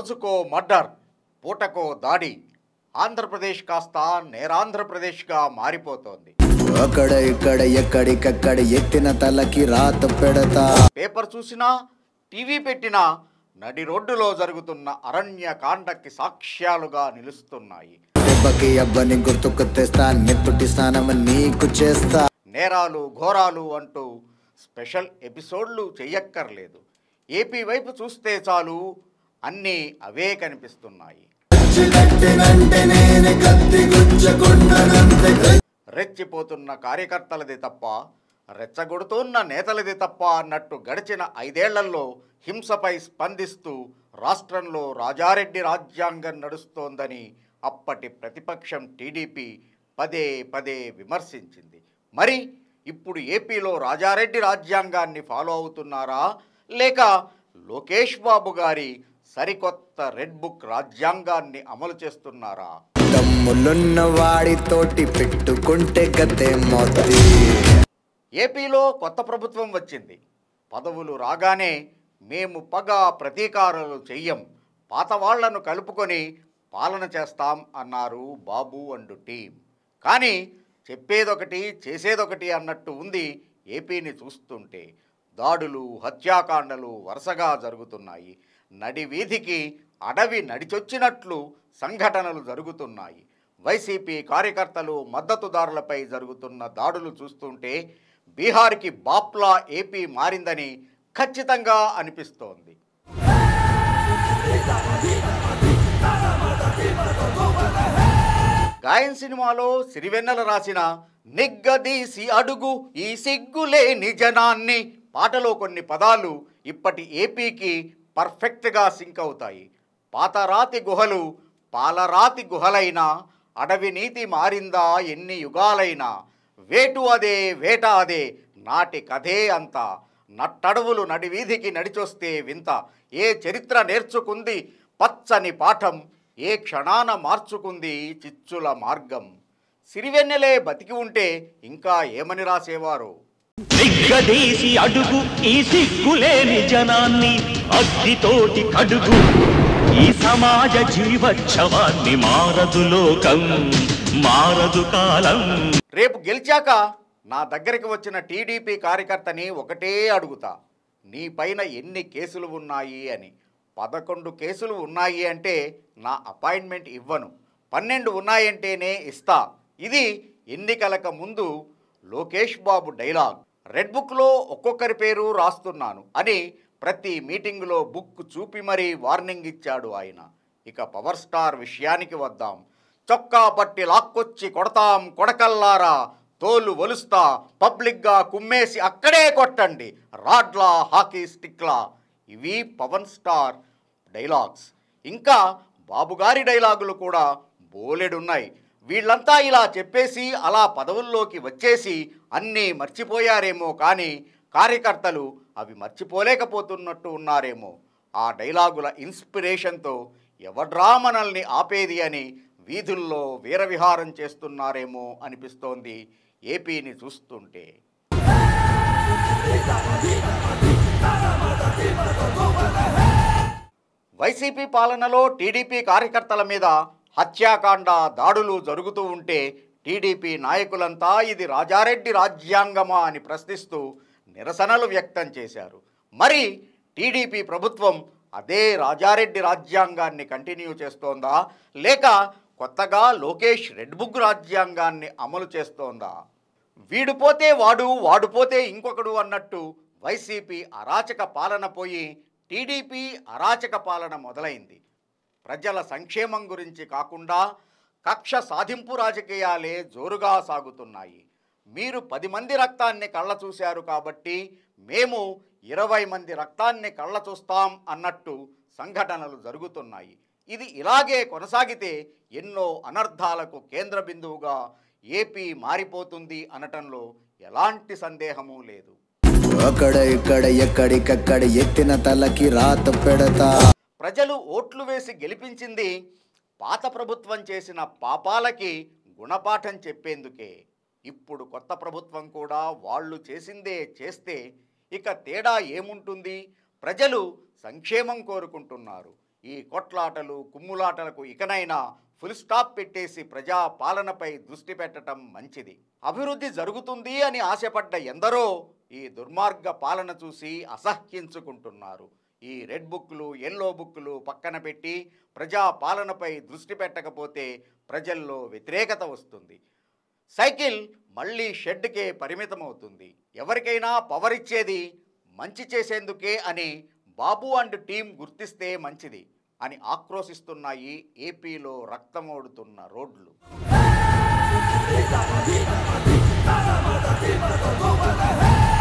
రోజుకో మర్డర్, పూటకో దాడి. ఆంధ్రప్రదేశ్ కాస్త నేరాంధ్రప్రదేశ్గా మారిపోతోంది. అక్కడ ఇక్కడ ఎక్కడికక్కడ ఎత్తిన తలకి రాత పెడతా. పేపర్ చూసినా, టీవీ పెట్టినా నడి రోడ్డులో జరుగుతున్న అరణ్యకాండకి సాక్ష్యాలుగా నిలుస్తున్నాయి. దెబ్బకి అబ్బని గుర్తుకు తెస్తా, నెత్తుటి స్నానం నీకు చేస్తా. నేరాలు ఘోరాలు అంటూ స్పెషల్ ఎపిసోడ్లు చెయ్యక్కర్లేదు. ఏపీ వైపు చూస్తే చాలు అన్నీ అవే కనిపిస్తున్నాయి. రెచ్చిపోతున్న కార్యకర్తలది తప్ప, రెచ్చగొడుతున్న నేతలది తప్ప అన్నట్టు గడిచిన 5 ఏళ్లలో హింసపై స్పందిస్తూ రాష్ట్రంలో రాజారెడ్డి రాజ్యాంగం నడుస్తోందని అప్పటి ప్రతిపక్షం టీడీపీ పదే పదే విమర్శించింది. మరి ఇప్పుడు ఏపీలో రాజారెడ్డి రాజ్యాంగాన్ని ఫాలో అవుతున్నారా, లేక లోకేష్ బాబు గారి సరికొత్త రెడ్ బుక్ రాజ్యాంగాన్ని అమలు చేస్తున్నారా? దమ్ములున్న వాడితోటి పెట్టుకుంటే గతే మోతి. ఏపీలో కొత్త ప్రభుత్వం వచ్చింది. పదవులు రాగానే మేము పగ ప్రతీకారాలు చెయ్యం, పాత వాళ్లను కలుపుకొని పాలన చేస్తాం అన్నారు బాబు అండ్ టీం. కానీ చెప్పేదొకటి చేసేదొకటి అన్నట్టు ఉంది ఏపీని చూస్తుంటే. దాడులు, హత్యాకాండలు వరుసగా జరుగుతున్నాయి. నడి వీధికి అడవి నడిచొచ్చినట్లు సంఘటనలు జరుగుతున్నాయి. వైసీపీ కార్యకర్తలు, మద్దతుదారులపై జరుగుతున్న దాడులు చూస్తుంటే బీహార్కి బాప్లా ఏపీ మారిందని ఖచ్చితంగా అనిపిస్తోంది. గాయన్ సినిమాలో సిరివెన్నెల రాసిన నిగ్గదీసి అడుగు ఈ సిగ్గులేని జనాన్ని పాటలో కొన్ని పదాలు ఇప్పటి ఏపీకి పర్ఫెక్ట్గా సింక్ అవుతాయి. పాతరాతి గుహలు పాలరాతి గుహలైనా, అడవి నీతి మారిందా ఎన్ని యుగాలైనా, వేటు అదే వేట అదే నాటి కథే అంత, నట్టడవులు నడివీధికి నడిచొస్తే వింత, ఏ చరిత్ర నేర్చుకుంది పచ్చని పాఠం, ఏ క్షణాన మార్చుకుంది చిచ్చుల మార్గం. సిరివెన్నెలే బతికి ఉంటే ఇంకా ఏమని రాసేవారు? నిగ్గదీసి అడుగు ఈ సిగ్గులేని జనాన్ని, అగ్గితోటి కడుగు ఈ సమాజ జీవోత్సవాన్ని, మారదు లోకం మారదు కాలం. రేపు గెలిచాక నా దగ్గరికి వచ్చిన టీడీపీ కార్యకర్తని ఒకటే అడుగుతా, నీ పైన ఎన్ని కేసులు ఉన్నాయి అని. 11 కేసులు ఉన్నాయి అంటే నా అపాయింట్మెంట్ ఇవ్వను, 12 ఉన్నాయంటేనే ఇస్తా. ఇది ఎన్నికలకు ముందు లోకేష్ బాబు డైలాగ్. రెడ్ బుక్లో ఒక్కొక్కరి పేరు రాస్తున్నాను అని ప్రతి మీటింగులో బుక్ చూపి మరీ వార్నింగ్ ఇచ్చాడు ఆయన. ఇక పవర్ స్టార్ విషయానికి వద్దాం. చొక్కా పట్టి లాక్కొచ్చి కొడతాం కొడకల్లారా, తోలు ఒలుస్తా, పబ్లిక్గా కుమ్మేసి అక్కడే కొట్టండి, రాడ్లా హాకీ స్టిక్లా. ఇవి పవన్ స్టార్ డైలాగ్స్. ఇంకా బాబుగారి డైలాగులు కూడా బోలెడున్నాయి. వీళ్ళంతా ఇలా చెప్పేసి అలా పదవుల్లోకి వచ్చేసి అన్నీ మర్చిపోయారేమో, కానీ కార్యకర్తలు అవి మర్చిపోలేకపోతున్నట్టు ఉన్నారేమో. ఆ డైలాగుల ఇన్స్పిరేషన్తో ఎవడ్రా మనల్ని ఆపేది అని వీధుల్లో వీరవిహారం చేస్తున్నారేమో అనిపిస్తోంది ఏపీని చూస్తుంటే. వైసీపీ పాలనలో టీడీపీ కార్యకర్తల మీద హత్యాకాండ, దాడులు జరుగుతూ ఉంటే టీడీపీ నాయకులంతా ఇది రాజారెడ్డి రాజ్యాంగమా అని ప్రశ్నిస్తూ నిరసనలు వ్యక్తం చేశారు. మరి టీడీపీ ప్రభుత్వం అదే రాజారెడ్డి రాజ్యాంగాన్ని కంటిన్యూ చేస్తోందా, లేక కొత్తగా లోకేష్ రెడ్ బుక్ రాజ్యాంగాన్ని అమలు చేస్తోందా? వీడుపోతే వాడు, వాడుపోతే ఇంకొకడు అన్నట్టు వైసీపీ అరాచక పాలన పోయి టీడీపీ అరాచక పాలన మొదలైంది. ప్రజల సంక్షేమం గురించి కాకుండా కక్ష సాధింపు రాజకీయాలే జోరుగా సాగుతున్నాయి. మీరు 10 మంది రక్తాన్ని కళ్ళ చూశారు కాబట్టి మేము 20 మంది రక్తాన్ని కళ్ళ చూస్తాం అన్నట్టు సంఘటనలు జరుగుతున్నాయి. ఇది ఇలాగే కొనసాగితే ఎన్నో అనర్థాలకు కేంద్ర బిందువుగా ఏపీ మారిపోతుంది అనటంలో ఎలాంటి సందేహమూ లేదు. అక్కడ ఇక్కడ ఎక్కడికక్కడ ఎత్తిన తలకి రాత పెడతా. ప్రజలు ఓట్లు వేసి గెలిపించింది పాత ప్రభుత్వం చేసిన పాపాలకి గుణపాఠం చెప్పేందుకే. ఇప్పుడు కొత్త ప్రభుత్వం కూడా వాళ్ళు చేసిందే చేస్తే ఇక తేడా ఏముంటుంది? ప్రజలు సంక్షేమం కోరుకుంటున్నారు. ఈ కొట్లాటలు కుమ్ములాటలకు ఇకనైనా ఫుల్ స్టాప్ పెట్టేసి ప్రజా పాలనపై దృష్టి పెట్టడం మంచిది. అభివృద్ధి జరుగుతుంది అని ఆశపడ్డ ఎందరో ఈ దుర్మార్గ పాలన చూసి అసహ్యించుకుంటున్నారు. ఈ రెడ్ బుక్లు ఎల్లో బుక్లు పక్కన పెట్టి ప్రజా పాలనపై దృష్టి పెట్టకపోతే ప్రజల్లో వ్యతిరేకత వస్తుంది. సైకిల్ మళ్ళీ షెడ్కే పరిమితమవుతుంది. ఎవరికైనా పవర్ ఇచ్చేది మంచి చేసేందుకే అని బాబు అండ్ టీం గుర్తిస్తే మంచిది అని ఆక్రోశిస్తున్నాయి ఏపీలో రక్తమోడుతున్న రోడ్లు. Hey!